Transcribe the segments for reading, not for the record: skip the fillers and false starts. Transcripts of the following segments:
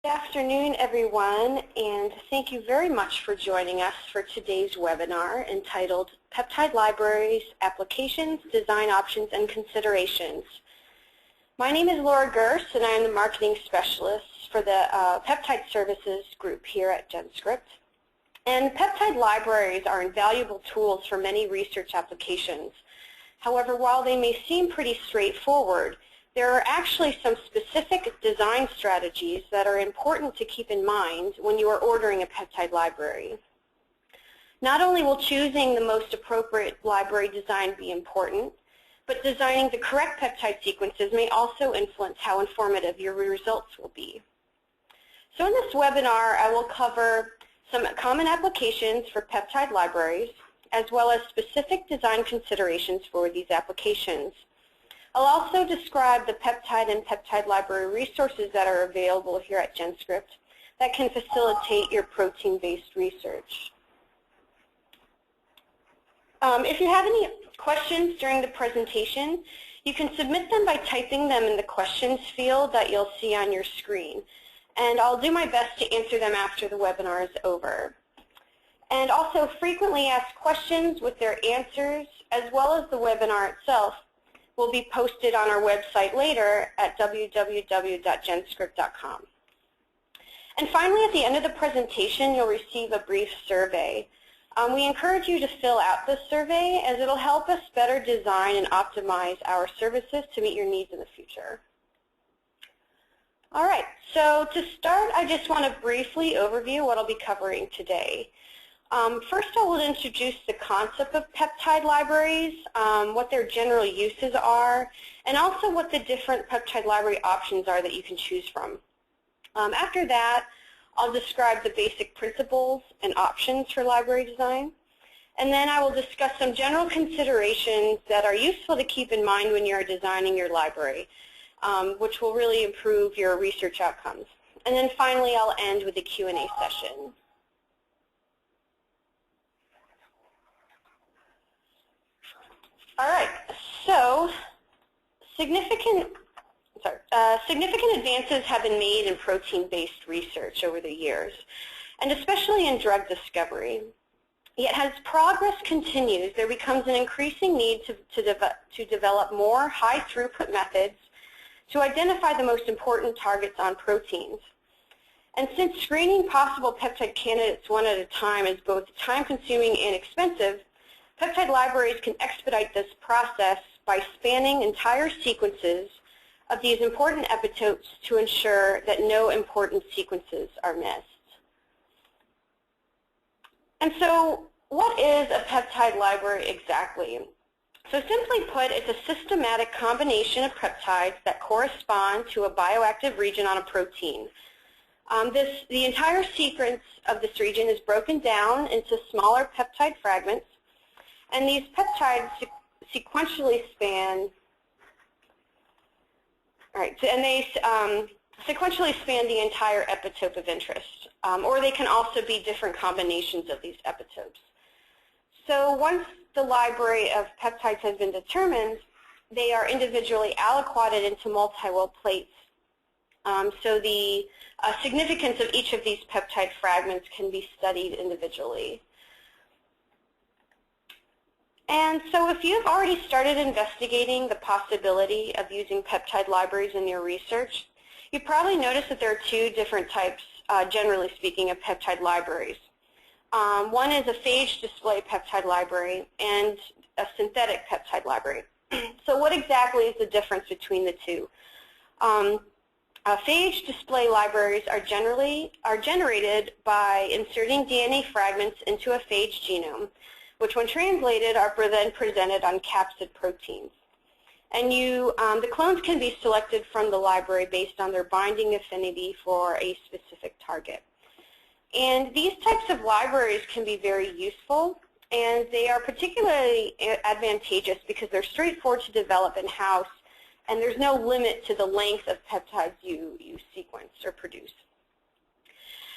Good afternoon, everyone, and thank you very much for joining us for today's webinar entitled Peptide Libraries, Applications, Design Options, and Considerations. My name is Laura Gerst, and I am the Marketing Specialist for the Peptide Services group here at GenScript. And peptide libraries are invaluable tools for many research applications. However, while they may seem pretty straightforward, there are actually some specific design strategies that are important to keep in mind when you are ordering a peptide library. Not only will choosing the most appropriate library design be important, but designing the correct peptide sequences may also influence how informative your results will be. So in this webinar, I will cover some common applications for peptide libraries, as well as specific design considerations for these applications. I'll also describe the peptide and peptide library resources that are available here at GenScript that can facilitate your protein-based research. If you have any questions during the presentation, you can submit them by typing them in the questions field that you'll see on your screen. And I'll do my best to answer them after the webinar is over. And also frequently asked questions with their answers, as well as the webinar itself, will be posted on our website later at www.genscript.com. And finally, at the end of the presentation, you'll receive a brief survey. We encourage you to fill out this survey, as it'll help us better design and optimize our services to meet your needs in the future. All right, so to start, I just want to briefly overview what I'll be covering today. First, I will introduce the concept of peptide libraries, what their general uses are, and also what the different peptide library options are that you can choose from. After that, I'll describe the basic principles and options for library design, and then I will discuss some general considerations that are useful to keep in mind when you are designing your library, which will really improve your research outcomes. And then finally, I'll end with a Q&A session. All right, so significant advances have been made in protein-based research over the years, and especially in drug discovery. Yet as progress continues, there becomes an increasing need to develop more high-throughput methods to identify the most important targets on proteins. And since screening possible peptide candidates one at a time is both time-consuming and expensive, peptide libraries can expedite this process by spanning entire sequences of these important epitopes to ensure that no important sequences are missed. And so what is a peptide library exactly? So simply put, it's a systematic combination of peptides that correspond to a bioactive region on a protein. The entire sequence of this region is broken down into smaller peptide fragments, and these peptides sequentially span, sequentially span the entire epitope of interest, or they can also be different combinations of these epitopes. So once the library of peptides has been determined, they are individually aliquoted into multi-well plates. So the significance of each of these peptide fragments can be studied individually. And so if you've already started investigating the possibility of using peptide libraries in your research, you probably noticed that there are two different types, generally speaking, of peptide libraries. One is a phage display peptide library and a synthetic peptide library. So what exactly is the difference between the two? Phage display libraries are generated by inserting DNA fragments into a phage genome, which when translated are then presented on capsid proteins. And the clones can be selected from the library based on their binding affinity for a specific target. And these types of libraries can be very useful, and they are particularly advantageous because they're straightforward to develop in-house, and there's no limit to the length of peptides you sequence or produce.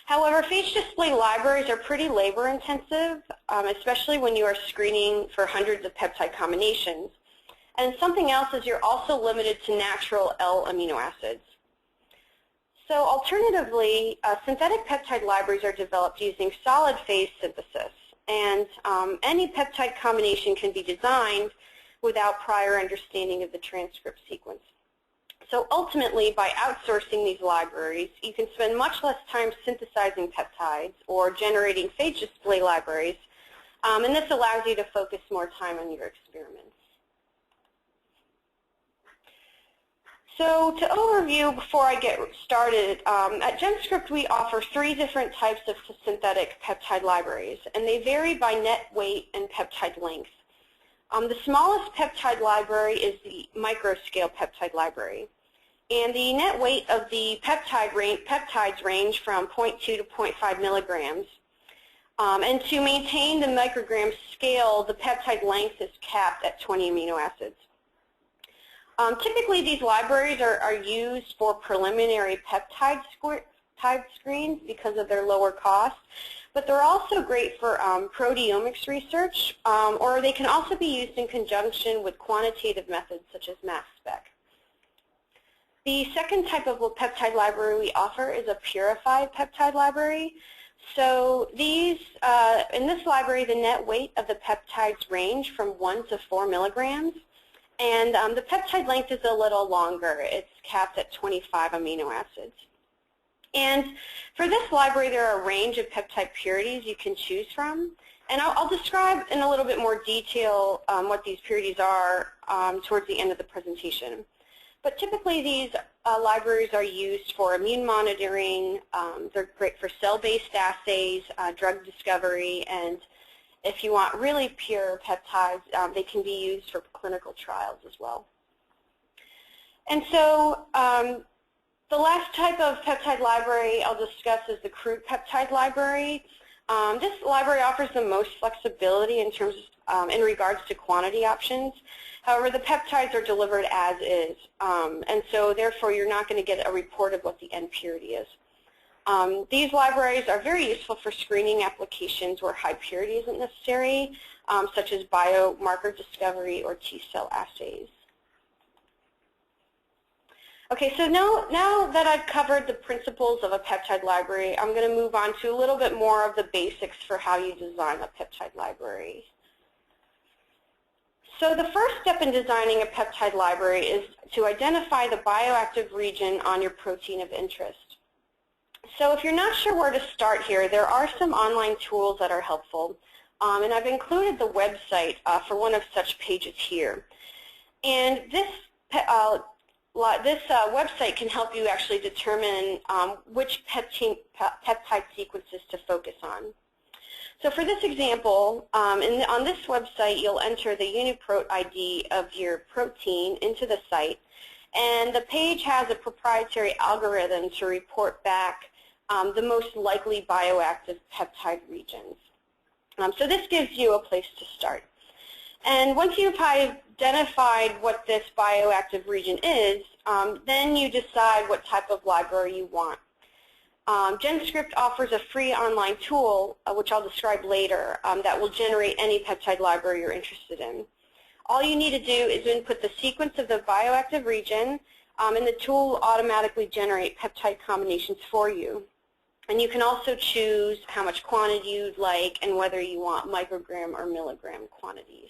However, phage display libraries are pretty labor-intensive, especially when you are screening for hundreds of peptide combinations. And something else is you're also limited to natural L amino acids. So alternatively, synthetic peptide libraries are developed using solid phase synthesis, and any peptide combination can be designed without prior understanding of the transcript sequence. So ultimately, by outsourcing these libraries, you can spend much less time synthesizing peptides or generating phage display libraries, and this allows you to focus more time on your experiments. So to overview before I get started, at GenScript we offer 3 different types of synthetic peptide libraries, and they vary by net weight and peptide length. The smallest peptide library is the microscale peptide library, and the net weight of the peptides range from 0.2 to 0.5 milligrams. And to maintain the microgram scale, the peptide length is capped at 20 amino acids. Typically, these libraries are used for preliminary peptide screens because of their lower cost, but they're also great for proteomics research, or they can also be used in conjunction with quantitative methods such as mass spec. The second type of peptide library we offer is a purified peptide library. So these, in this library, the net weight of the peptides range from 1 to 4 milligrams. And the peptide length is a little longer. It's capped at 25 amino acids. And for this library, there are a range of peptide purities you can choose from. And I'll describe in a little bit more detail what these purities are towards the end of the presentation. But typically, these libraries are used for immune monitoring. They're great for cell-based assays, drug discovery, and if you want really pure peptides, they can be used for clinical trials as well. And so the last type of peptide library I'll discuss is the crude peptide library. This library offers the most flexibility in terms of, in regards to quantity options. However, the peptides are delivered as is, and so therefore you're not going to get a report of what the end purity is. These libraries are very useful for screening applications where high purity isn't necessary, such as biomarker discovery or T-cell assays. Okay, so now that I've covered the principles of a peptide library, I'm going to move on to a little bit more of the basics for how you design a peptide library. So the first step in designing a peptide library is to identify the bioactive region on your protein of interest. So if you're not sure where to start here, there are some online tools that are helpful, and I've included the website for one of such pages here. And this website can help you actually determine which peptide sequences to focus on. So for this example, on this website, you'll enter the UniProt ID of your protein into the site, and the page has a proprietary algorithm to report back the most likely bioactive peptide regions. So this gives you a place to start. And once you've identified what this bioactive region is, then you decide what type of library you want. GenScript offers a free online tool, which I'll describe later, that will generate any peptide library you're interested in. All you need to do is input the sequence of the bioactive region, and the tool will automatically generate peptide combinations for you. And you can also choose how much quantity you'd like and whether you want microgram or milligram quantities.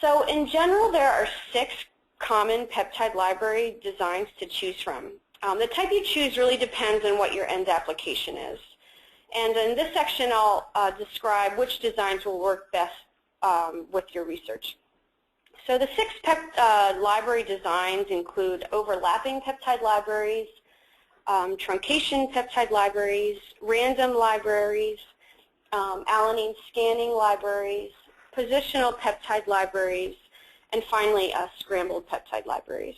So in general, there are 6 common peptide library designs to choose from. The type you choose really depends on what your end application is. And in this section, I'll describe which designs will work best with your research. So the 6 library designs include overlapping peptide libraries, truncation peptide libraries, random libraries, alanine scanning libraries, positional peptide libraries, and finally scrambled peptide libraries.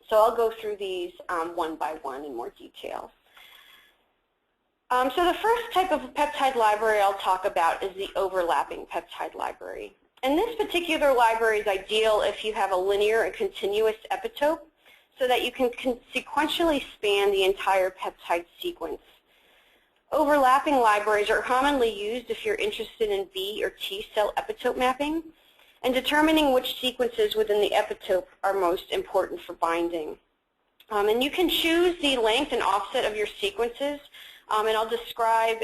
So I'll go through these one by one in more detail. So the first type of peptide library I'll talk about is the overlapping peptide library. And this particular library is ideal if you have a linear and continuous epitope, so that you can sequentially span the entire peptide sequence. Overlapping libraries are commonly used if you're interested in B or T cell epitope mapping and determining which sequences within the epitope are most important for binding. And you can choose the length and offset of your sequences, and I'll describe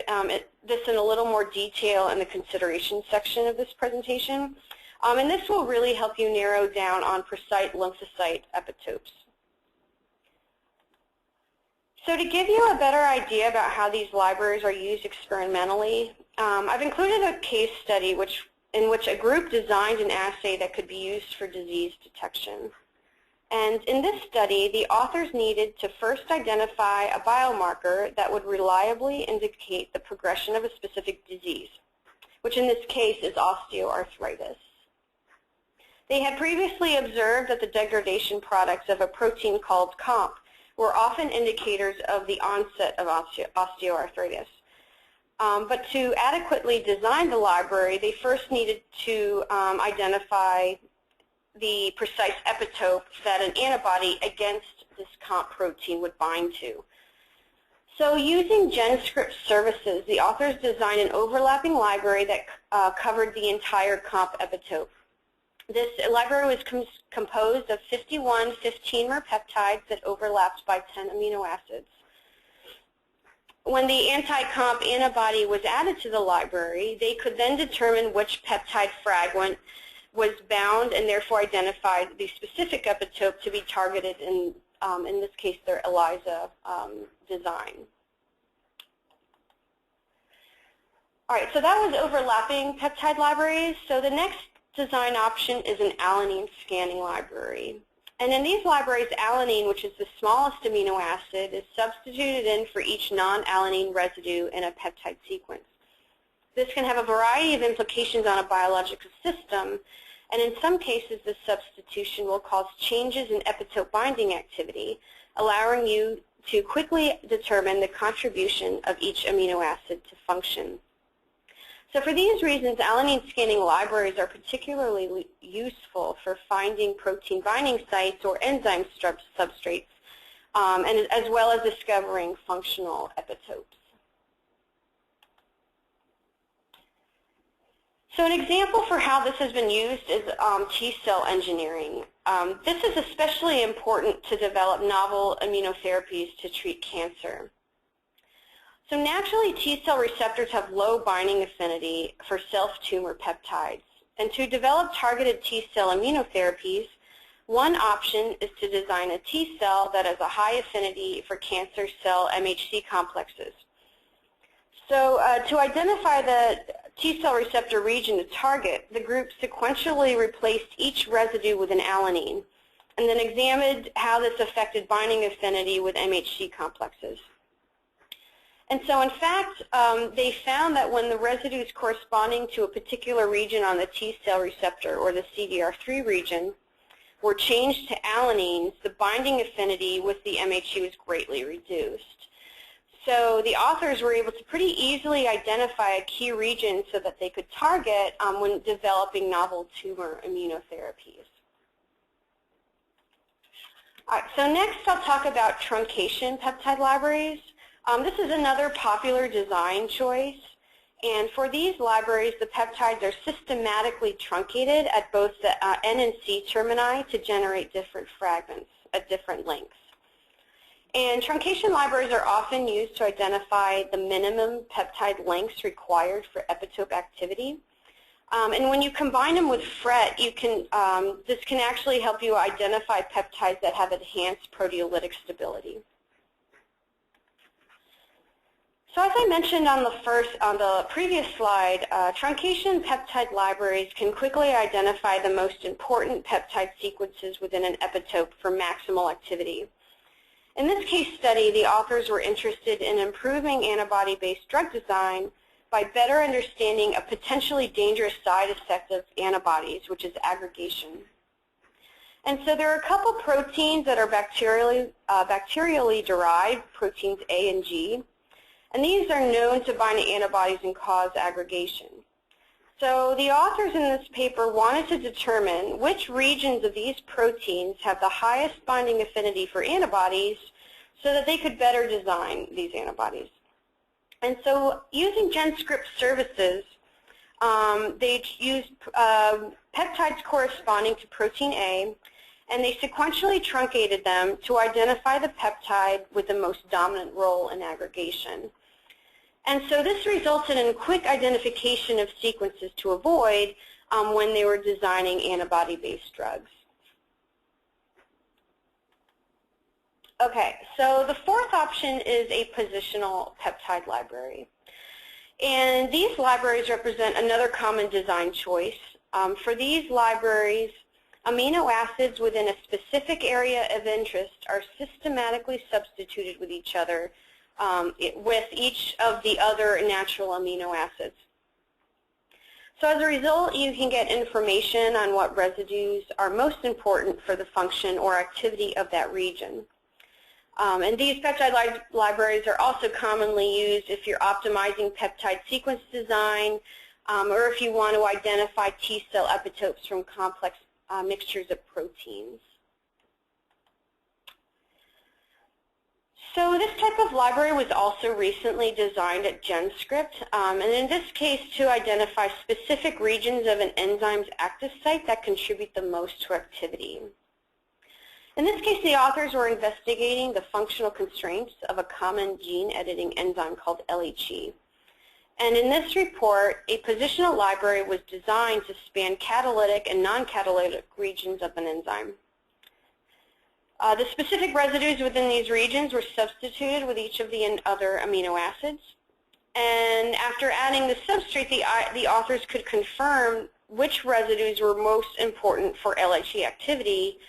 this in a little more detail in the consideration section of this presentation. And this will really help you narrow down on precise lymphocyte epitopes. So to give you a better idea about how these libraries are used experimentally, I've included a case study in which a group designed an assay that could be used for disease detection. And in this study, the authors needed to first identify a biomarker that would reliably indicate the progression of a specific disease, which in this case is osteoarthritis. They had previously observed that the degradation products of a protein called COMP were often indicators of the onset of osteoarthritis. But to adequately design the library, they first needed to identify the precise epitope that an antibody against this COMP protein would bind to. So using GenScript services, the authors designed an overlapping library that covered the entire COMP epitope. This library was composed of 51 15-mer peptides that overlapped by 10 amino acids. When the anti-COMP antibody was added to the library, they could then determine which peptide fragment was bound and therefore identified the specific epitope to be targeted in this case, their ELISA design. All right, so that was overlapping peptide libraries. So the next design option is an alanine scanning library. And in these libraries, alanine, which is the smallest amino acid, is substituted in for each non-alanine residue in a peptide sequence. This can have a variety of implications on a biological system, and in some cases, this substitution will cause changes in epitope binding activity, allowing you to quickly determine the contribution of each amino acid to function. So for these reasons, alanine scanning libraries are particularly useful for finding protein binding sites or enzyme substrates, and as well as discovering functional epitopes. So an example for how this has been used is T-cell engineering. This is especially important to develop novel immunotherapies to treat cancer. So naturally, T-cell receptors have low binding affinity for self-tumor peptides. And to develop targeted T-cell immunotherapies, one option is to design a T-cell that has a high affinity for cancer cell MHC complexes. So to identify the T-cell receptor region to target, the group sequentially replaced each residue with an alanine and then examined how this affected binding affinity with MHC complexes. And so in fact, they found that when the residues corresponding to a particular region on the T-cell receptor, or the CDR3 region, were changed to alanines, the binding affinity with the MHC was greatly reduced. So the authors were able to pretty easily identify a key region so that they could target when developing novel tumor immunotherapies. All right, so next I'll talk about truncation peptide libraries. This is another popular design choice, and for these libraries, the peptides are systematically truncated at both the N and C termini to generate different fragments at different lengths. And truncation libraries are often used to identify the minimum peptide lengths required for epitope activity. And when you combine them with FRET, you can, this can actually help you identify peptides that have enhanced proteolytic stability. So as I mentioned on the previous slide, truncation peptide libraries can quickly identify the most important peptide sequences within an epitope for maximal activity. In this case study, the authors were interested in improving antibody-based drug design by better understanding a potentially dangerous side effect of antibodies, which is aggregation. And so there are a couple proteins that are bacterially derived, proteins A and G. And these are known to bind to antibodies and cause aggregation. So the authors in this paper wanted to determine which regions of these proteins have the highest binding affinity for antibodies so that they could better design these antibodies. And so using GenScript services, they used peptides corresponding to protein A and they sequentially truncated them to identify the peptide with the most dominant role in aggregation. And so this resulted in quick identification of sequences to avoid when they were designing antibody-based drugs. Okay, so the fourth option is a positional peptide library. And these libraries represent another common design choice. For these libraries, amino acids within a specific area of interest are systematically substituted with each other, with each of the other natural amino acids. So as a result, you can get information on what residues are most important for the function or activity of that region. And these peptide libraries are also commonly used if you're optimizing peptide sequence design, or if you want to identify T-cell epitopes from complex mixtures of proteins. So this type of library was also recently designed at GenScript, and in this case to identify specific regions of an enzyme's active site that contribute the most to activity. In this case, the authors were investigating the functional constraints of a common gene editing enzyme called LHE. And in this report, a positional library was designed to span catalytic and non-catalytic regions of an enzyme. The specific residues within these regions were substituted with each of the other amino acids. And after adding the substrate, the authors could confirm which residues were most important for LHE activity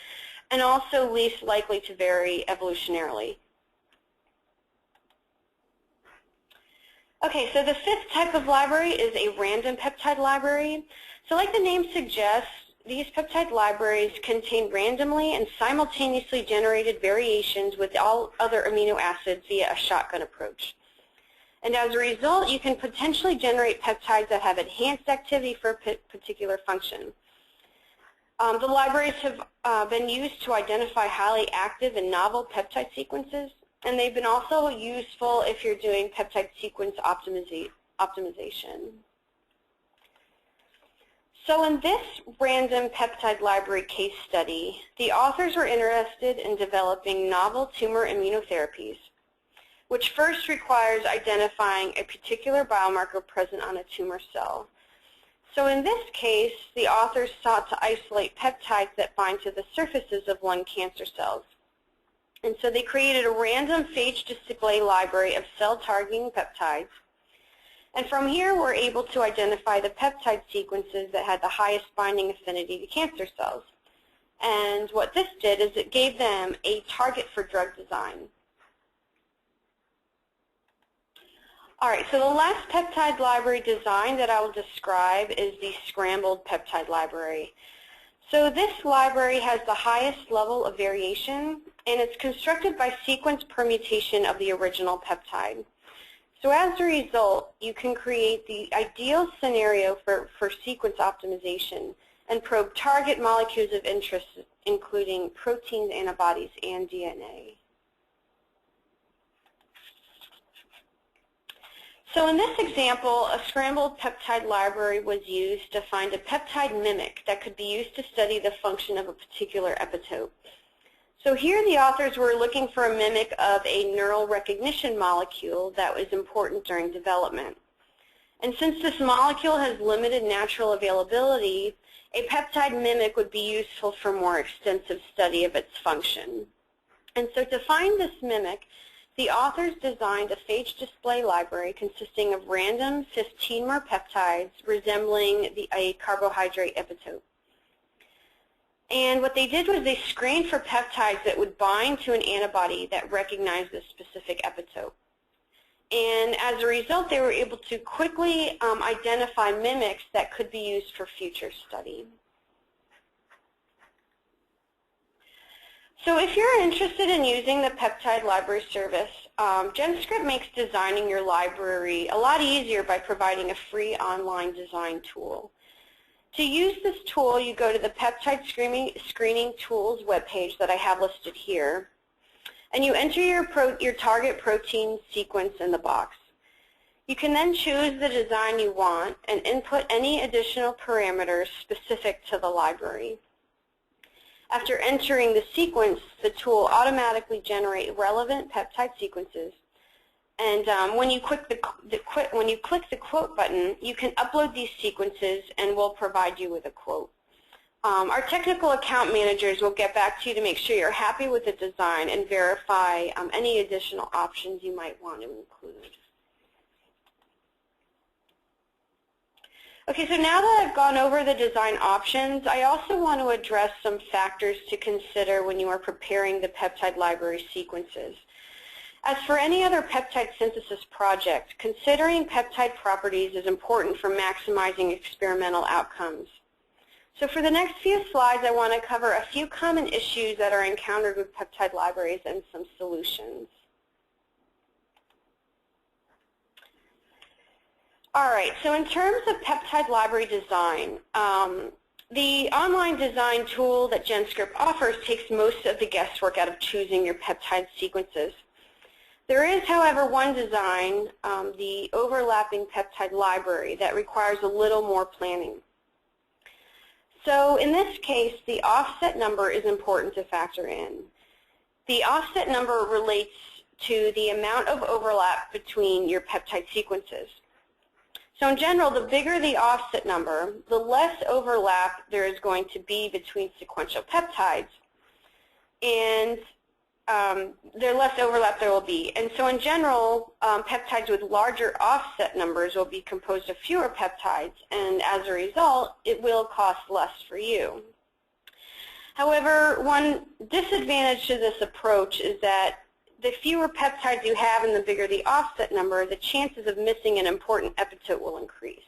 and also least likely to vary evolutionarily. Okay, so the fifth type of library is a random peptide library. So like the name suggests, these peptide libraries contain randomly and simultaneously generated variations with all other amino acids via a shotgun approach. And as a result, you can potentially generate peptides that have enhanced activity for a particular function. The libraries have been used to identify highly active and novel peptide sequences, and they've been also useful if you're doing peptide sequence optimization. So in this random peptide library case study, the authors were interested in developing novel tumor immunotherapies, which first requires identifying a particular biomarker present on a tumor cell. So in this case, the authors sought to isolate peptides that bind to the surfaces of lung cancer cells. And so they created a random phage display library of cell-targeting peptides. And from here, we're able to identify the peptide sequences that had the highest binding affinity to cancer cells. And what this did is it gave them a target for drug design. All right, so the last peptide library design that I will describe is the Scrambled peptide library. So this library has the highest level of variation, and it's constructed by sequence permutation of the original peptide. So as a result, you can create the ideal scenario for sequence optimization and probe target molecules of interest, including proteins, antibodies, and DNA. So in this example, a scrambled peptide library was used to find a peptide mimic that could be used to study the function of a particular epitope. So here the authors were looking for a mimic of a neural recognition molecule that was important during development. And since this molecule has limited natural availability, a peptide mimic would be useful for more extensive study of its function. And so to find this mimic, the authors designed a phage display library consisting of random 15-mer peptides resembling a carbohydrate epitope. And what they did was they screened for peptides that would bind to an antibody that recognized this specific epitope. And as a result, they were able to quickly identify mimics that could be used for future study. So if you're interested in using the Peptide Library service, GenScript makes designing your library a lot easier by providing a free online design tool. To use this tool, you go to the Peptide Screening Tools webpage that I have listed here, and you enter your target protein sequence in the box. You can then choose the design you want and input any additional parameters specific to the library. After entering the sequence, the tool automatically generates relevant peptide sequences. And when you click the quote button, you can upload these sequences and we'll provide you with a quote. Our technical account managers will get back to you to make sure you're happy with the design and verify any additional options you might want to include. Okay, so now that I've gone over the design options, I also want to address some factors to consider when you are preparing the peptide library sequences. As for any other peptide synthesis project, considering peptide properties is important for maximizing experimental outcomes. So for the next few slides, I want to cover a few common issues that are encountered with peptide libraries and some solutions. All right, so in terms of peptide library design, the online design tool that GenScript offers takes most of the guesswork out of choosing your peptide sequences. There is, however, one design, the overlapping peptide library, that requires a little more planning. So in this case, the offset number is important to factor in. The offset number relates to the amount of overlap between your peptide sequences. So in general, the bigger the offset number, the less overlap there is going to be between sequential peptides. And the less overlap there will be. And so in general, peptides with larger offset numbers will be composed of fewer peptides, and as a result, it will cost less for you. However, one disadvantage to this approach is that the fewer peptides you have and the bigger the offset number, the chances of missing an important epitope will increase.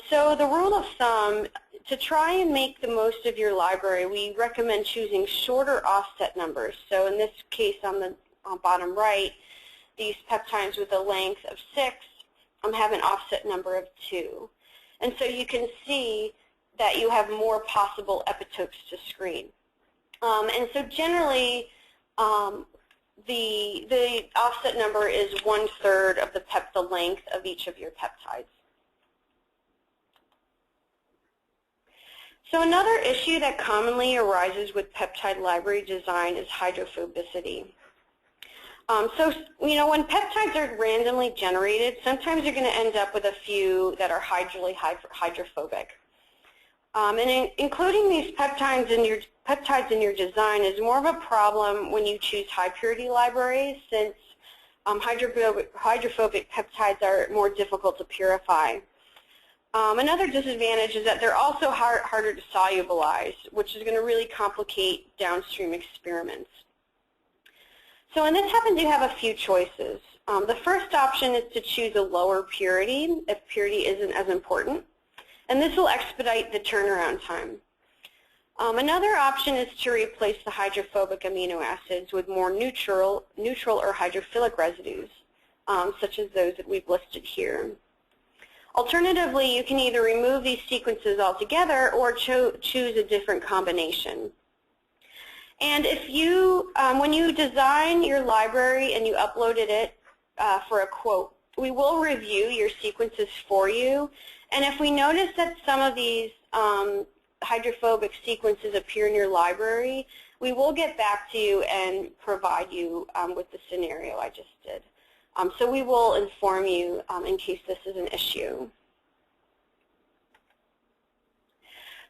So the rule of thumb, to try and make the most of your library, we recommend choosing shorter offset numbers. So in this case, on the bottom right, these peptides with a length of 6 have an offset number of 2. And so you can see that you have more possible epitopes to screen. And so generally, the offset number is 1/3 of the length of each of your peptides. So another issue that commonly arises with peptide library design is hydrophobicity. So, when peptides are randomly generated, sometimes you're going to end up with a few that are hydrophobic. And including these peptides in your design is more of a problem when you choose high purity libraries, since hydrophobic peptides are more difficult to purify. Another disadvantage is that they're also harder to solubilize, which is going to really complicate downstream experiments. So when this happens, you have a few choices. The first option is to choose a lower purity if purity isn't as important, and this will expedite the turnaround time. Another option is to replace the hydrophobic amino acids with more neutral or hydrophilic residues, such as those that we've listed here. Alternatively, you can either remove these sequences altogether or choose a different combination. And if you, when you design your library and you uploaded it for a quote, we will review your sequences for you. And if we notice that some of these hydrophobic sequences appear in your library, we will get back to you and provide you with the scenario I just did. So we will inform you in case this is an issue.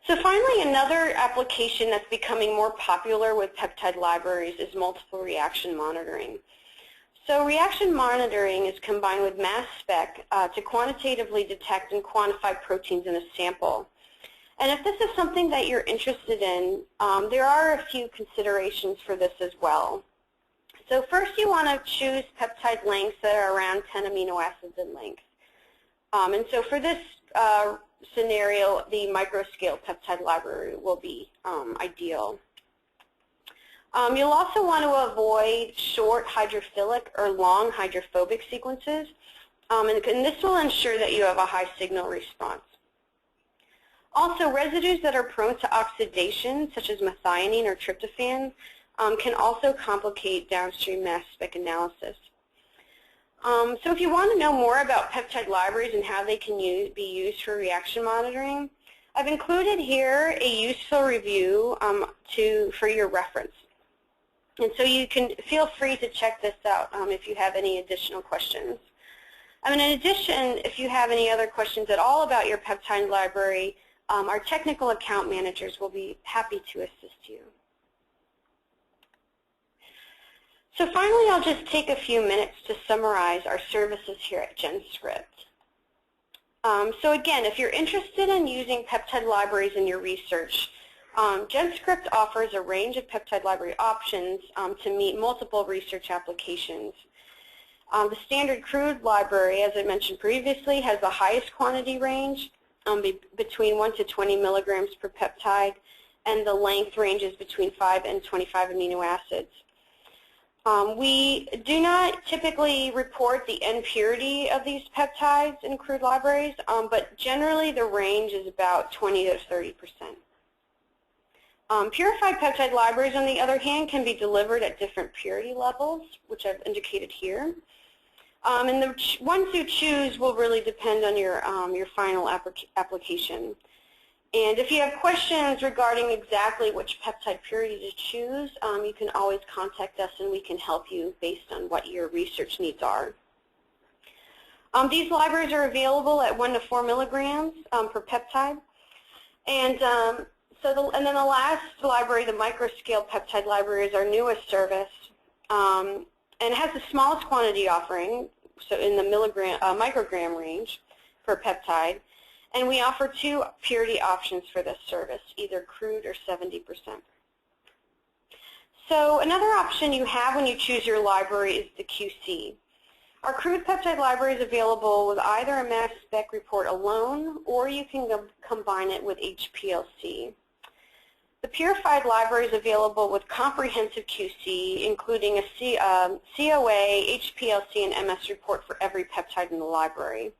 So finally, another application that's becoming more popular with peptide libraries is multiple reaction monitoring. So reaction monitoring is combined with mass spec to quantitatively detect and quantify proteins in a sample. And if this is something that you're interested in, there are a few considerations for this as well. So first, you want to choose peptide lengths that are around 10 amino acids in length. And so for this scenario, the microscale peptide library will be ideal. You'll also want to avoid short hydrophilic or long hydrophobic sequences, and this will ensure that you have a high signal response. Also, residues that are prone to oxidation, such as methionine or tryptophan, can also complicate downstream mass spec analysis. So if you want to know more about peptide libraries and how they can be used for reaction monitoring, I've included here a useful review for your reference. And so you can feel free to check this out if you have any additional questions. In addition, if you have any other questions at all about your peptide library, our technical account managers will be happy to assist you. So finally, I'll just take a few minutes to summarize our services here at GenScript. So again, if you're interested in using peptide libraries in your research, GenScript offers a range of peptide library options to meet multiple research applications. The standard crude library, as I mentioned previously, has the highest quantity range, between 1 to 20 milligrams per peptide, and the length ranges between 5 and 25 amino acids. We do not typically report the N purity of these peptides in crude libraries, but generally the range is about 20 to 30%. Purified peptide libraries, on the other hand, can be delivered at different purity levels, which I've indicated here. And the ones you choose will really depend on your final application. And if you have questions regarding exactly which peptide purity to choose, you can always contact us and we can help you based on what your research needs are. These libraries are available at 1 to 4 milligrams per peptide. And then the last library, the microscale peptide library, is our newest service. And it has the smallest quantity offering, so in the microgram range per peptide. And we offer 2 purity options for this service, either crude or 70%. So another option you have when you choose your library is the QC. Our crude peptide library is available with either a mass spec report alone, or you can combine it with HPLC. The purified library is available with comprehensive QC, including a COA, HPLC, and MS report for every peptide in the library.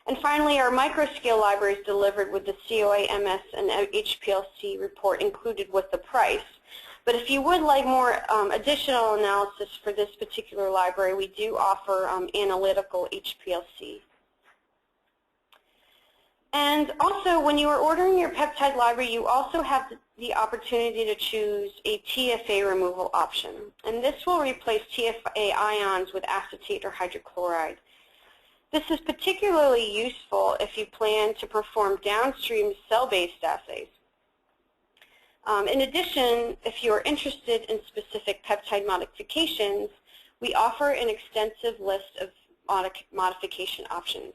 And finally, our microscale library is delivered with the COA, MS, and HPLC report included with the price. But if you would like more additional analysis for this particular library, we do offer analytical HPLC. And also, when you are ordering your peptide library, you also have the opportunity to choose a TFA removal option. And this will replace TFA ions with acetate or hydrochloride. This is particularly useful if you plan to perform downstream cell-based assays. In addition, if you are interested in specific peptide modifications, we offer an extensive list of modification options.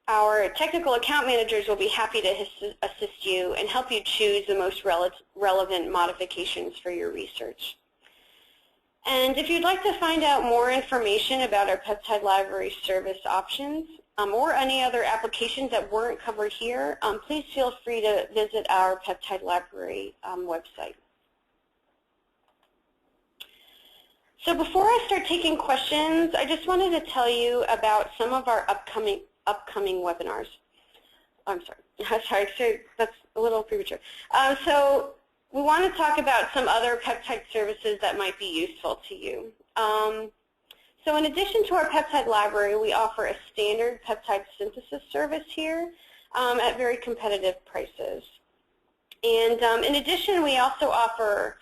Our technical account managers will be happy to assist you and help you choose the most relevant modifications for your research. And if you'd like to find out more information about our peptide library service options or any other applications that weren't covered here, please feel free to visit our peptide library website. So before I start taking questions, I just wanted to tell you about some of our upcoming webinars. I'm sorry, so that's a little premature. So we want to talk about some other peptide services that might be useful to you. So in addition to our peptide library, we offer a standard peptide synthesis service here at very competitive prices. And in addition, we also offer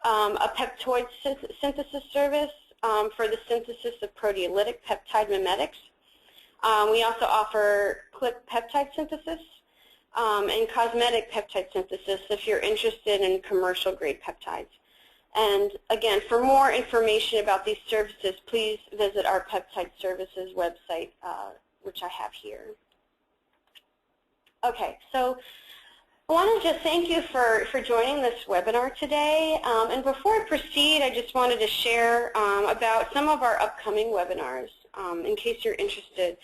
a peptide synthesis service for the synthesis of proteolytic peptide mimetics. We also offer click peptide synthesis and cosmetic peptide synthesis if you're interested in commercial grade peptides. And again, for more information about these services, please visit our peptide services website, which I have here. Okay, so I want to just thank you for joining this webinar today. And before I proceed, I just wanted to share about some of our upcoming webinars in case you're interested.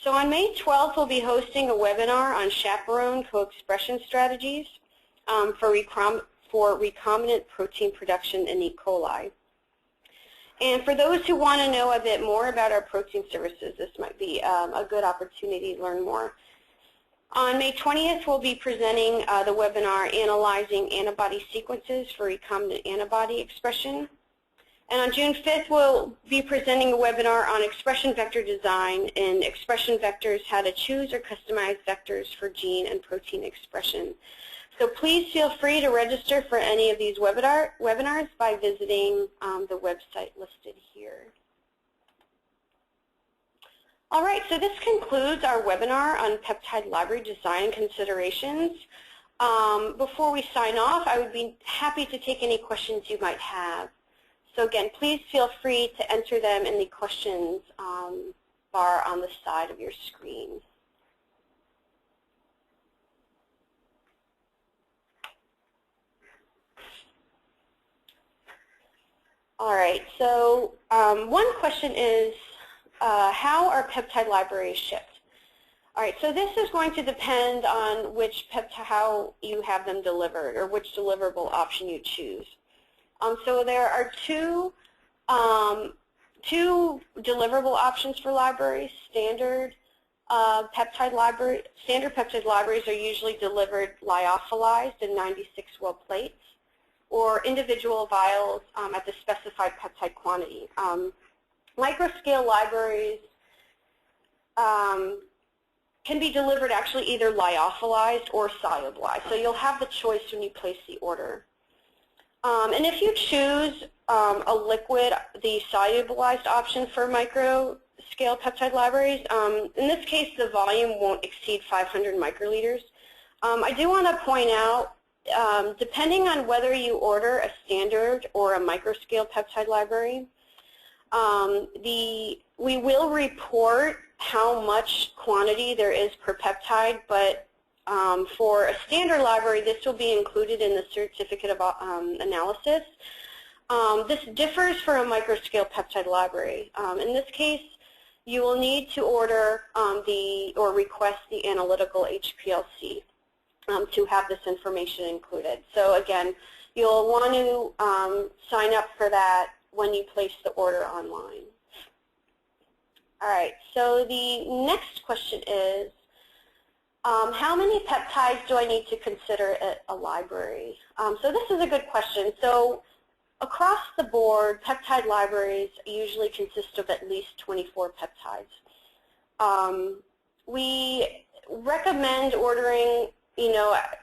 So on May 12th, we'll be hosting a webinar on chaperone co-expression strategies for recombinant protein production in E. coli. And for those who want to know a bit more about our protein services, this might be a good opportunity to learn more. On May 20th, we'll be presenting the webinar Analyzing Antibody Sequences for Recombinant Antibody Expression. And on June 5th, we'll be presenting a webinar on expression vector design and expression vectors, how to choose or customize vectors for gene and protein expression. So please feel free to register for any of these webinars by visiting the website listed here. All right, so this concludes our webinar on peptide library design considerations. Before we sign off, I would be happy to take any questions you might have. So again, please feel free to enter them in the questions bar on the side of your screen. All right, so one question is, how are peptide libraries shipped? All right, so this is going to depend on how you have them delivered or which deliverable option you choose. So there are two deliverable options for libraries. Standard peptide libraries are usually delivered lyophilized in 96-well plates, or individual vials at the specified peptide quantity. Microscale libraries can be delivered actually either lyophilized or solubilized. So you'll have the choice when you place the order. And if you choose a liquid, the solubilized option for microscale peptide libraries, in this case the volume won't exceed 500 microliters. I do want to point out, depending on whether you order a standard or a microscale peptide library, we will report how much quantity there is per peptide, but for a standard library, this will be included in the certificate of analysis. This differs for a microscale peptide library. In this case, you will need to order or request the analytical HPLC to have this information included. So again, you'll want to sign up for that when you place the order online. All right, so the next question is, how many peptides do I need to consider at a library? So this is a good question. So across the board, peptide libraries usually consist of at least 24 peptides. We recommend ordering,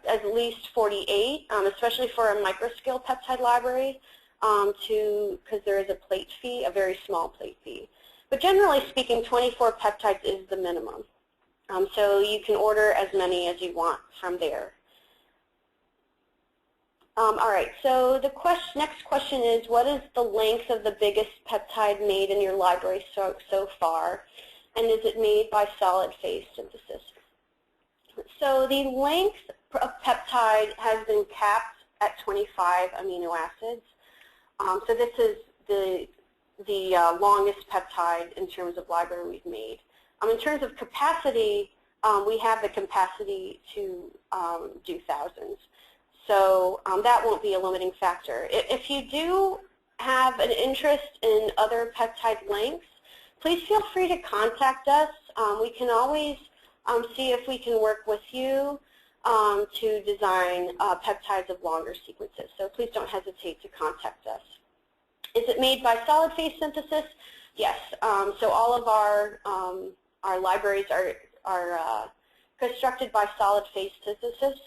at least 48, especially for a microscale peptide library, because there is a plate fee, a very small plate fee. But generally speaking, 24 peptides is the minimum. So you can order as many as you want from there. All right, so the next question is, what is the length of the biggest peptide made in your library so far, and is it made by solid phase synthesis? So the length of peptide has been capped at 25 amino acids. So this is the longest peptide in terms of library we've made. In terms of capacity, we have the capacity to do thousands. So that won't be a limiting factor. If you do have an interest in other peptide lengths, please feel free to contact us. We can always see if we can work with you to design peptides of longer sequences. So please don't hesitate to contact us. Is it made by solid phase synthesis? Yes. So all of our libraries are constructed by solid phase synthesis.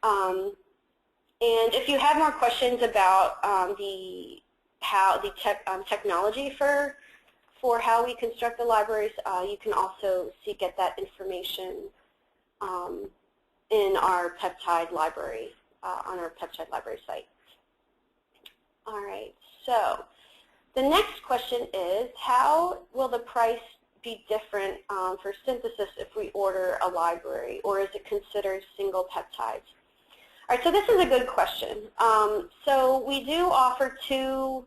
And if you have more questions about the technology for how we construct the libraries, you can also get that information in our peptide library, on our peptide library site. All right, so the next question is, how will the price be different for synthesis if we order a library, or is it considered single peptides? All right, so this is a good question. So we do offer two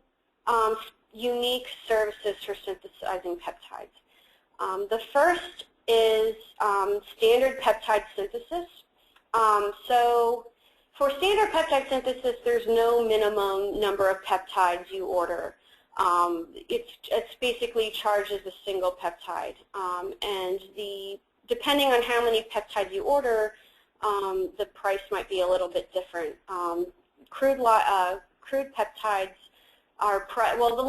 unique services for synthesizing peptides. The first is standard peptide synthesis. So for standard peptide synthesis, there's no minimum number of peptides you order. It's basically charged as a single peptide, and depending on how many peptides you order, the price might be a little bit different. Crude peptides well, the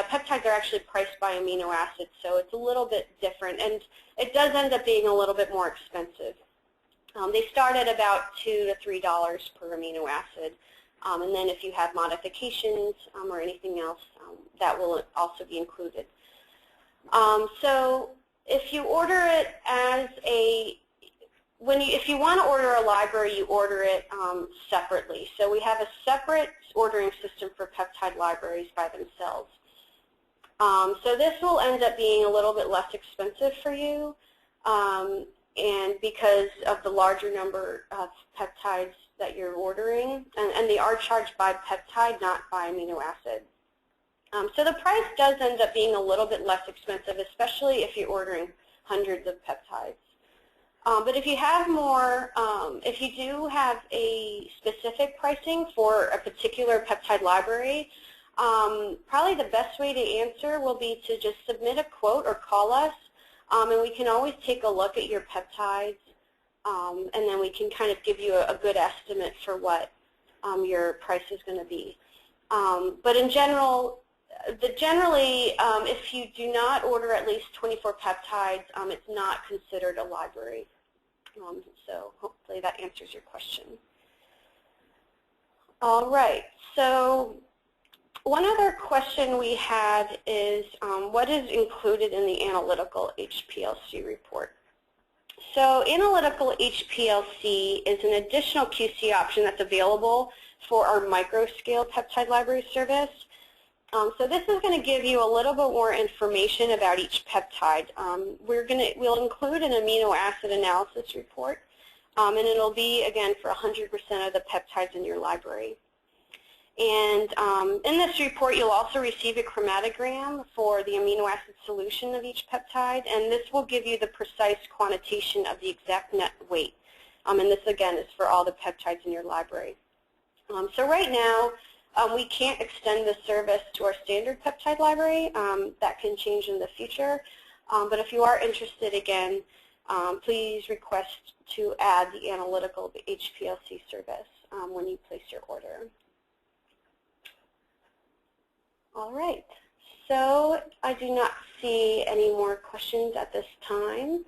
peptides are actually priced by amino acids, so it's a little bit different, and it does end up being a little bit more expensive. They start at about $2 to $3 per amino acid, and then if you have modifications or anything else, that will also be included. So if you order it as if you want to order a library, you order it separately. So we have a separate ordering system for peptide libraries by themselves. So this will end up being a little bit less expensive for you, and because of the larger number of peptides that you're ordering, and they are charged by peptide, not by amino acid. So the price does end up being a little bit less expensive, especially if you're ordering hundreds of peptides. But if you have more, if you do have a specific pricing for a particular peptide library, probably the best way to answer will be to just submit a quote or call us, and we can always take a look at your peptides, and then we can kind of give you a good estimate for what your price is going to be. But in general, if you do not order at least 24 peptides, it's not considered a library. So hopefully that answers your question. All right. So one other question we had is what is included in the analytical HPLC report? So analytical HPLC is an additional QC option that's available for our microscale peptide library service. So this is going to give you a little bit more information about each peptide. We'll include an amino acid analysis report, and it'll be, again, for 100% of the peptides in your library. And in this report, you'll also receive a chromatogram for the amino acid solution of each peptide, and this will give you the precise quantitation of the exact net weight. And this, again, is for all the peptides in your library. So right now, we can't extend the service to our standard peptide library. That can change in the future. But if you are interested, again, please request to add the analytical HPLC service when you place your order. All right. So I do not see any more questions at this time.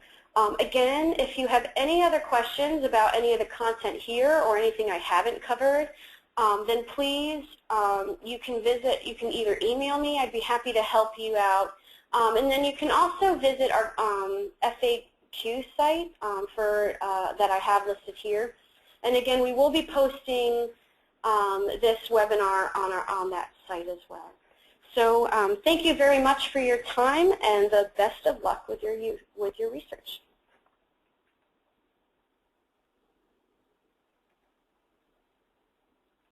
Again, if you have any other questions about any of the content here or anything I haven't covered, then please, you can either email me, I'd be happy to help you out, and then you can also visit our FAQ site that I have listed here. And again, we will be posting this webinar on that site as well. So thank you very much for your time, and the best of luck with your research.